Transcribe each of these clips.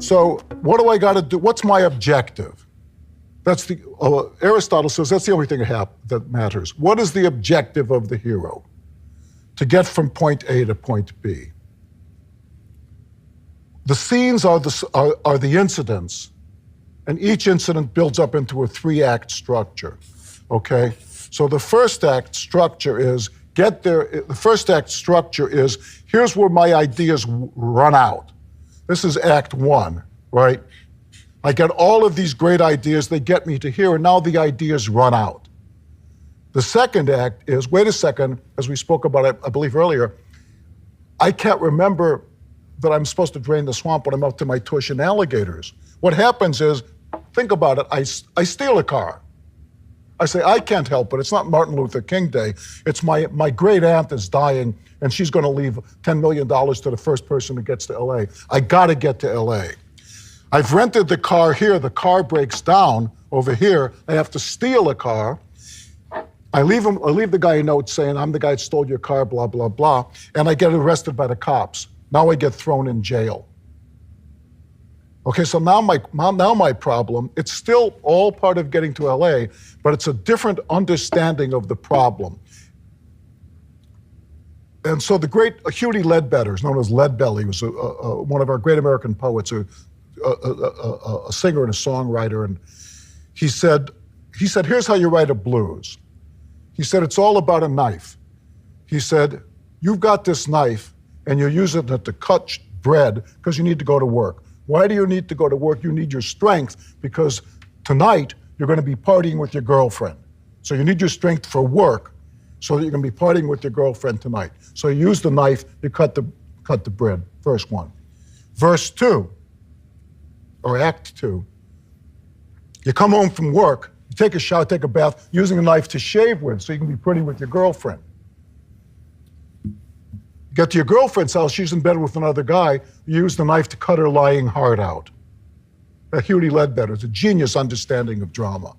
So what do I got to do? What's my objective? That's the Aristotle says that's the only thing that matters. What is the objective of the hero? To get from point A to point B. The scenes are the incidents, and each incident builds up into a 3-act structure. Okay, so the first act structure is get there. The first act structure is here's where my ideas run out. This is act 1, right? I get all of these great ideas, they get me to here, and now the ideas run out. The second act is, wait a second, as we spoke about it, I believe earlier, I can't remember that I'm supposed to drain the swamp when I'm up to my tush and alligators. What happens is, think about it, I steal a car. I say, I can't help it, it's not Martin Luther King Day, it's my great aunt is dying, and she's gonna leave $10 million to the first person who gets to LA. I gotta get to LA. I've rented the car here, the car breaks down over here, I have to steal a car. I leave the guy a note saying, I'm the guy that stole your car, blah, blah, blah, and I get arrested by the cops. Now I get thrown in jail. Okay, so now my problem, it's still all part of getting to LA, but it's a different understanding of the problem. And so the great Hughie Ledbetter, is known as Leadbelly, was one of our great American poets, a singer and a songwriter, and he said, here's how you write a blues. He said, it's all about a knife. He said, you've got this knife and you're using it to cut bread because you need to go to work. Why do you need to go to work? You need your strength because tonight you're going to be partying with your girlfriend. So you need your strength for work so that you're going to be partying with your girlfriend tonight. So you use the knife, you cut the bread, verse 1. Verse 2, or act 2, you come home from work, you take a shower, take a bath, using a knife to shave with so you can be pretty with your girlfriend. You get to your girlfriend's house, she's in bed with another guy, you use the knife to cut her lying heart out. Hughie Ledbetter is a genius understanding of drama.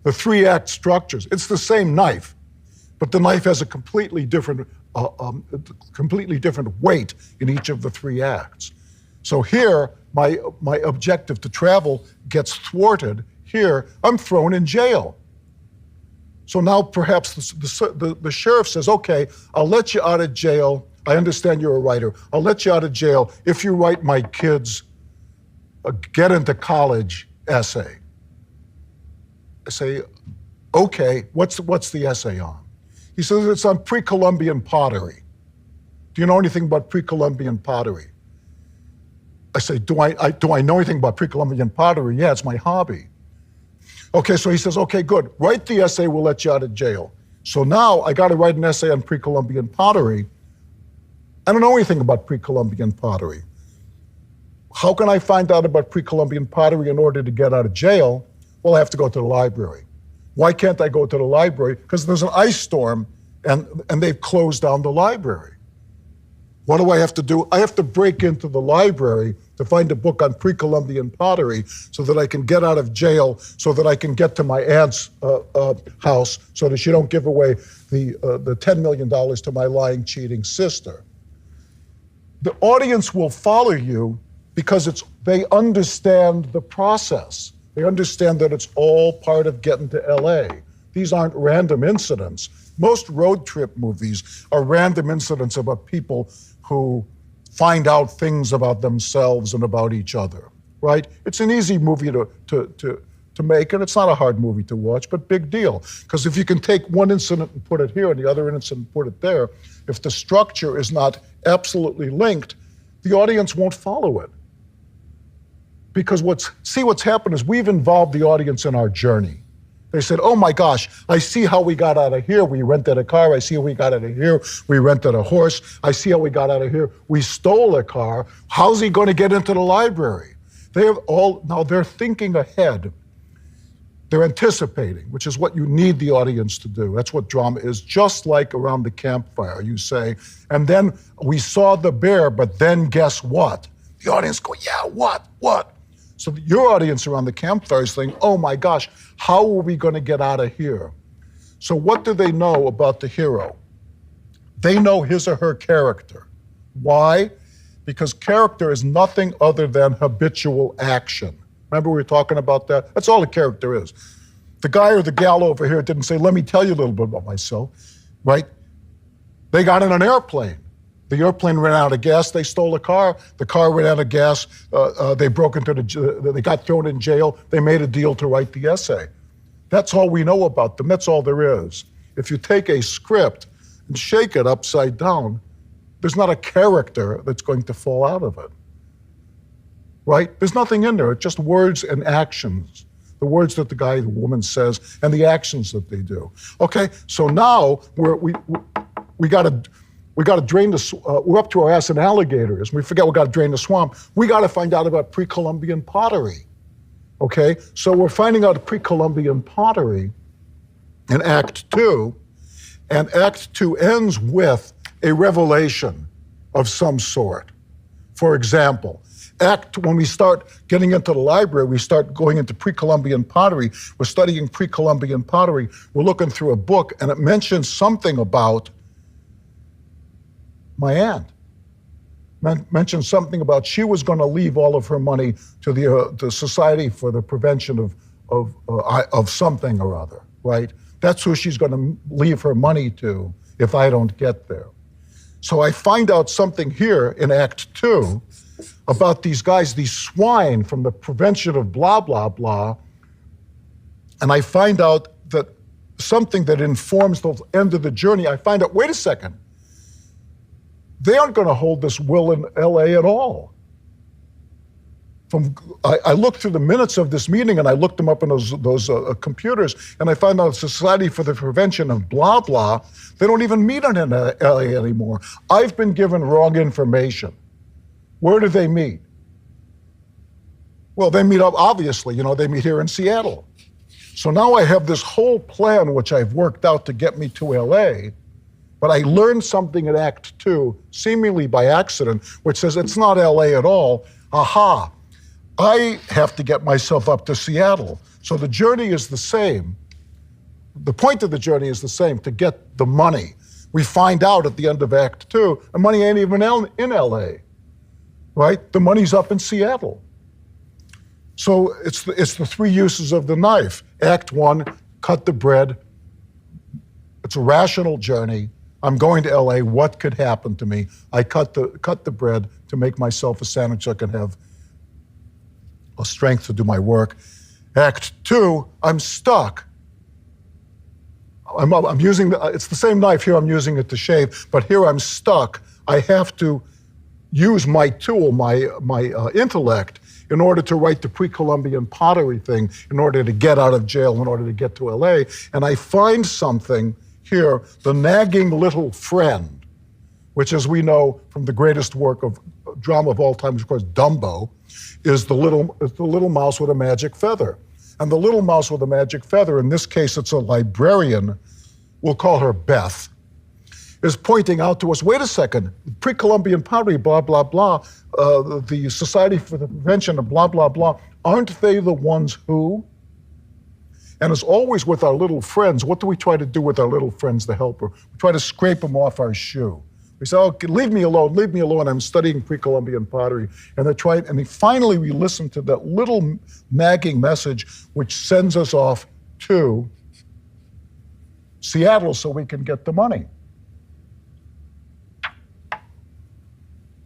The 3-act structures, it's the same knife, but the knife has a completely different weight in each of the 3 acts. So here, my objective to travel gets thwarted. Here, I'm thrown in jail. So now perhaps the sheriff says, okay, I'll let you out of jail. I understand you're a writer. I'll let you out of jail if you write my kids a get into college essay. I say, okay, what's the essay on? He says it's on pre-Columbian pottery. Do you know anything about pre-Columbian pottery? I say, do I know anything about pre-Columbian pottery? Yeah, it's my hobby. Okay, so he says, okay, good. Write the essay, we'll let you out of jail. So now I got to write an essay on pre-Columbian pottery. I don't know anything about pre-Columbian pottery. How can I find out about pre-Columbian pottery in order to get out of jail? Well, I have to go to the library. Why can't I go to the library? Because there's an ice storm and they've closed down the library. What do I have to do? I have to break into the library to find a book on pre-Columbian pottery so that I can get out of jail, so that I can get to my aunt's house so that she don't give away the $10 million to my lying, cheating sister. The audience will follow you because they understand the process. They understand that it's all part of getting to LA. These aren't random incidents. Most road trip movies are random incidents about people who find out things about themselves and about each other, right? It's an easy movie to make, and it's not a hard movie to watch, but big deal. Because if you can take one incident and put it here and the other incident and put it there, if the structure is not absolutely linked, the audience won't follow it. Because what's happened is we've involved the audience in our journey. They said, oh my gosh, I see how we got out of here. We rented a car. I see how we got out of here. We rented a horse. I see how we got out of here. We stole a car. How's he going to get into the library? Now they're thinking ahead. They're anticipating, which is what you need the audience to do. That's what drama is. Just like around the campfire, you say, and then we saw the bear, but then guess what? The audience go, yeah, what? So your audience around the campfire is thinking, oh my gosh, how are we going to get out of here? So what do they know about the hero? They know his or her character. Why? Because character is nothing other than habitual action. Remember we were talking about that? That's all a character is. The guy or the gal over here didn't say, let me tell you a little bit about myself, right? They got in an airplane. The airplane ran out of gas, they stole a car. The car ran out of gas, they broke into they got thrown in jail. They made a deal to write the essay. That's all we know about them, that's all there is. If you take a script and shake it upside down, there's not a character that's going to fall out of it, right? There's nothing in there, it's just words and actions. The words that the guy, the woman says, and the actions that they do. Okay, so now we got to drain the, we're up to our ass in alligators. We forget we got to drain the swamp. We got to find out about pre-Columbian pottery. Okay, so we're finding out pre-Columbian pottery in Act 2, and Act 2 ends with a revelation of some sort. For example, when we start getting into the library, we start going into pre-Columbian pottery. We're studying pre-Columbian pottery. We're looking through a book, and it mentions something about my aunt. Mentioned something about she was going to leave all of her money to the Society for the Prevention of something or other, right? That's who she's going to leave her money to if I don't get there. So I find out something here in Act 2 about these guys, these swine from the prevention of blah, blah, blah. And I find out that something that informs the end of the journey, I find out, wait a second, they aren't going to hold this will in LA at all. I looked through the minutes of this meeting and I looked them up in those computers, and I found out the Society for the Prevention of blah, blah, they don't even meet in LA anymore. I've been given wrong information. Where do they meet? Well, they meet up, obviously, they meet here in Seattle. So now I have this whole plan which I've worked out to get me to LA, but I learned something in Act 2, seemingly by accident, which says it's not LA at all. Aha, I have to get myself up to Seattle. So the journey is the same. The point of the journey is the same, to get the money. We find out at the end of Act 2, the money ain't even in LA. Right? The money's up in Seattle. So it's the three uses of the knife. Act 1, cut the bread. It's a rational journey. I'm going to LA. What could happen to me? I cut the bread to make myself a sandwich so I can have a strength to do my work. Act 2, I'm stuck. I'm using it's the same knife here. I'm using it to shave, but here I'm stuck. I have to use my tool, my intellect, in order to write the pre-Columbian pottery thing, in order to get out of jail, in order to get to LA. And I find something here, the nagging little friend, which, as we know from the greatest work of drama of all time, which of course Dumbo, is the little mouse with a magic feather. And the little mouse with a magic feather, in this case it's a librarian, we'll call her Beth, is pointing out to us, wait a second, pre-Columbian pottery, blah, blah, blah, the Society for the Prevention of blah, blah, blah, aren't they the ones who? And as always with our little friends, what do we try to do with our little friends to help her? We try to scrape them off our shoe. We say, oh, leave me alone, I'm studying pre-Columbian pottery. And finally we listen to that little nagging message which sends us off to Seattle so we can get the money.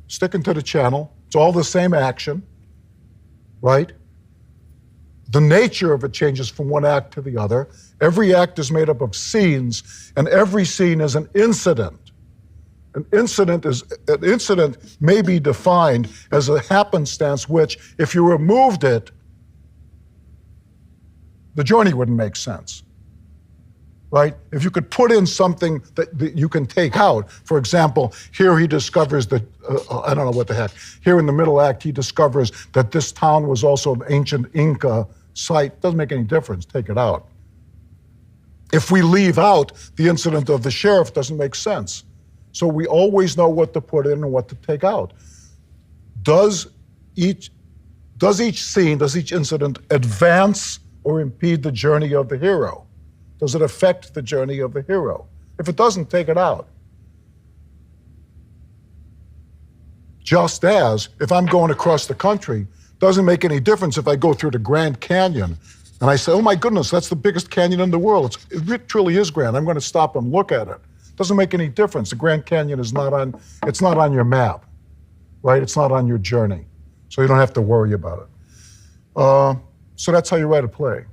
Sticking to the channel, it's all the same action, right? The nature of it changes from one act to the other. Every act is made up of scenes, and every scene is an incident. An incident may be defined as a happenstance which, if you removed it, the journey wouldn't make sense. Right? If you could put in something that you can take out, for example, here he discovers that, I don't know what the heck, here in the middle act he discovers that this town was also an ancient Inca site. Doesn't make any difference, take it out. If we leave out the incident of the sheriff, it doesn't make sense. So we always know what to put in and what to take out. Does each scene, does each incident advance or impede the journey of the hero? Does it affect the journey of the hero? If it doesn't, take it out. Just as if I'm going across the country, doesn't make any difference if I go through the Grand Canyon and I say, oh my goodness, that's the biggest canyon in the world. It truly is grand. I'm going to stop and look at it. Doesn't make any difference. The Grand Canyon is it's not on your map, right? It's not on your journey. So you don't have to worry about it. So that's how you write a play.